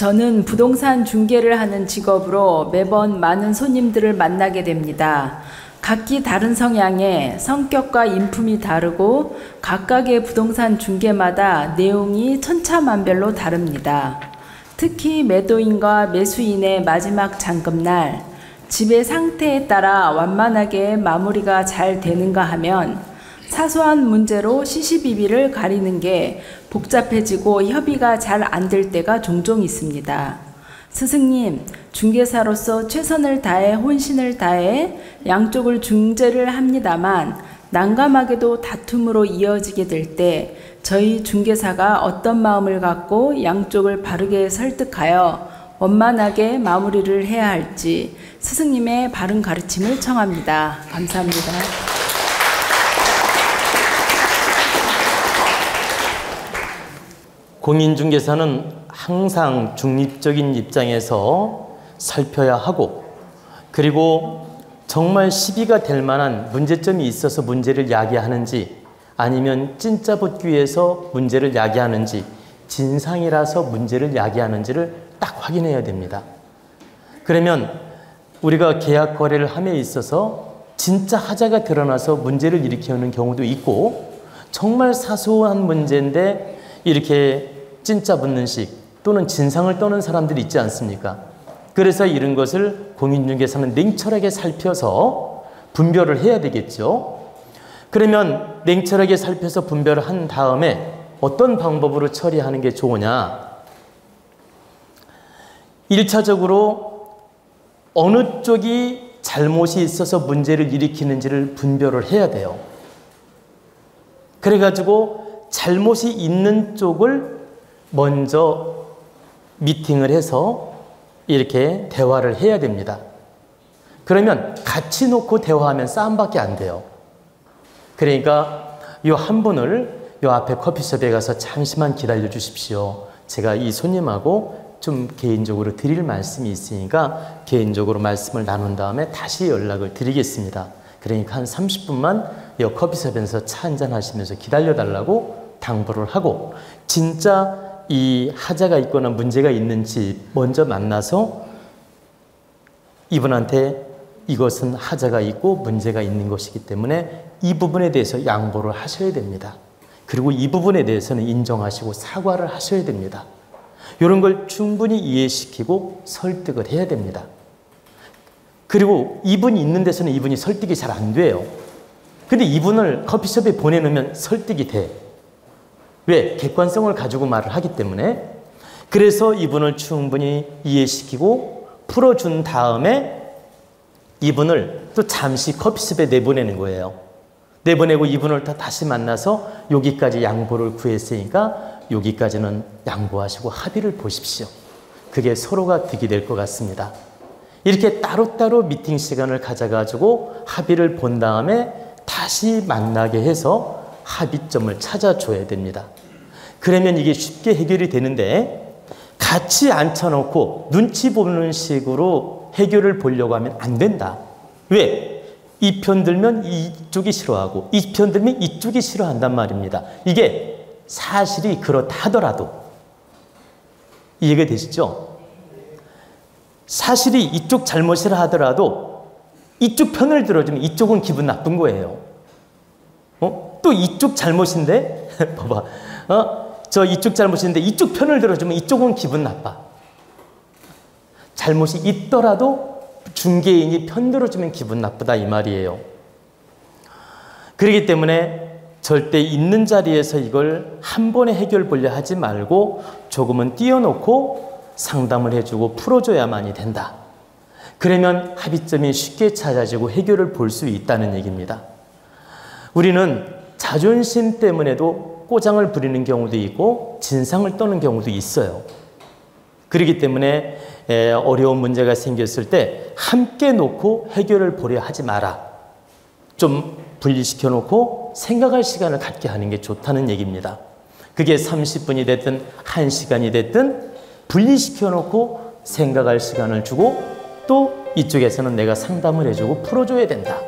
저는 부동산 중개를 하는 직업으로 매번 많은 손님들을 만나게 됩니다. 각기 다른 성향에 성격과 인품이 다르고 각각의 부동산 중개마다 내용이 천차만별로 다릅니다. 특히 매도인과 매수인의 마지막 잔금날, 집의 상태에 따라 완만하게 마무리가 잘 되는가 하면 사소한 문제로 시시비비를 가리는 게 복잡해지고 협의가 잘 안 될 때가 종종 있습니다. 스승님, 중개사로서 최선을 다해 혼신을 다해 양쪽을 중재를 합니다만 난감하게도 다툼으로 이어지게 될 때 저희 중개사가 어떤 마음을 갖고 양쪽을 바르게 설득하여 원만하게 마무리를 해야 할지 스승님의 바른 가르침을 청합니다. 감사합니다. 공인중개사는 항상 중립적인 입장에서 살펴야 하고, 그리고 정말 시비가 될 만한 문제점이 있어서 문제를 야기하는지 아니면 진짜 붙기 위해서 문제를 야기하는지 진상이라서 문제를 야기하는지를 딱 확인해야 됩니다. 그러면 우리가 계약 거래를 함에 있어서 진짜 하자가 드러나서 문제를 일으키는 경우도 있고, 정말 사소한 문제인데 이렇게 진짜 붙는 식 또는 진상을 떠는 사람들이 있지 않습니까? 그래서 이런 것을 공인중개사는 냉철하게 살펴서 분별을 해야 되겠죠. 그러면 냉철하게 살펴서 분별을 한 다음에 어떤 방법으로 처리하는 게 좋으냐? 1차적으로 어느 쪽이 잘못이 있어서 문제를 일으키는지를 분별을 해야 돼요. 그래가지고 잘못이 있는 쪽을 먼저 미팅을 해서 이렇게 대화를 해야 됩니다. 그러면 같이 놓고 대화하면 싸움밖에 안 돼요. 그러니까 요 한 분을 요 앞에 커피숍에 가서 잠시만 기다려 주십시오. 제가 이 손님하고 좀 개인적으로 드릴 말씀이 있으니까 개인적으로 말씀을 나눈 다음에 다시 연락을 드리겠습니다. 그러니까 한 30분만 이 커피숍에서 차 한잔 하시면서 기다려 달라고 당부를 하고, 진짜 이 하자가 있거나 문제가 있는지 먼저 만나서 이분한테 이것은 하자가 있고 문제가 있는 것이기 때문에 이 부분에 대해서 양보를 하셔야 됩니다. 그리고 이 부분에 대해서는 인정하시고 사과를 하셔야 됩니다. 이런 걸 충분히 이해시키고 설득을 해야 됩니다. 그리고 이분이 있는 데서는 이분이 설득이 잘 안 돼요. 근데 이분을 커피숍에 보내놓으면 설득이 돼. 왜? 객관성을 가지고 말을 하기 때문에. 그래서 이분을 충분히 이해시키고 풀어준 다음에 이분을 또 잠시 커피숍에 내보내는 거예요. 내보내고 이분을 다시 만나서 여기까지 양보를 구했으니까 여기까지는 양보하시고 합의를 보십시오. 그게 서로가 득이 될 것 같습니다. 이렇게 따로따로 미팅 시간을 가져가지고 합의를 본 다음에 다시 만나게 해서 합의점을 찾아줘야 됩니다. 그러면 이게 쉽게 해결이 되는데, 같이 앉혀놓고 눈치 보는 식으로 해결을 보려고 하면 안 된다. 왜? 이 편 들면 이쪽이 싫어하고 이 편 들면 이쪽이 싫어한단 말입니다. 이게 사실이 그렇다 하더라도, 이해가 되시죠? 사실이 이쪽 잘못이라 하더라도 이쪽 편을 들어주면 이쪽은 기분 나쁜 거예요. 또 이쪽 잘못인데 봐봐, 저 이쪽 잘못인데 이쪽 편을 들어주면 이쪽은 기분 나빠. 잘못이 있더라도 중개인이 편 들어주면 기분 나쁘다 이 말이에요. 그렇기 때문에 절대 있는 자리에서 이걸 한 번에 해결 보려 하지 말고 조금은 띄워놓고 상담을 해주고 풀어줘야만이 된다. 그러면 합의점이 쉽게 찾아지고 해결을 볼 수 있다는 얘기입니다. 우리는 자존심 때문에도 꼬장을 부리는 경우도 있고 진상을 떠는 경우도 있어요. 그렇기 때문에 어려운 문제가 생겼을 때 함께 놓고 해결을 보려 하지 마라. 좀 분리시켜 놓고 생각할 시간을 갖게 하는 게 좋다는 얘기입니다. 그게 30분이 됐든 1시간이 됐든 분리시켜 놓고 생각할 시간을 주고, 또 이쪽에서는 내가 상담을 해주고 풀어줘야 된다.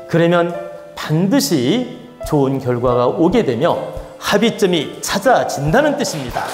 그러면 반드시 좋은 결과가 오게 되며 합의점이 찾아진다는 뜻입니다.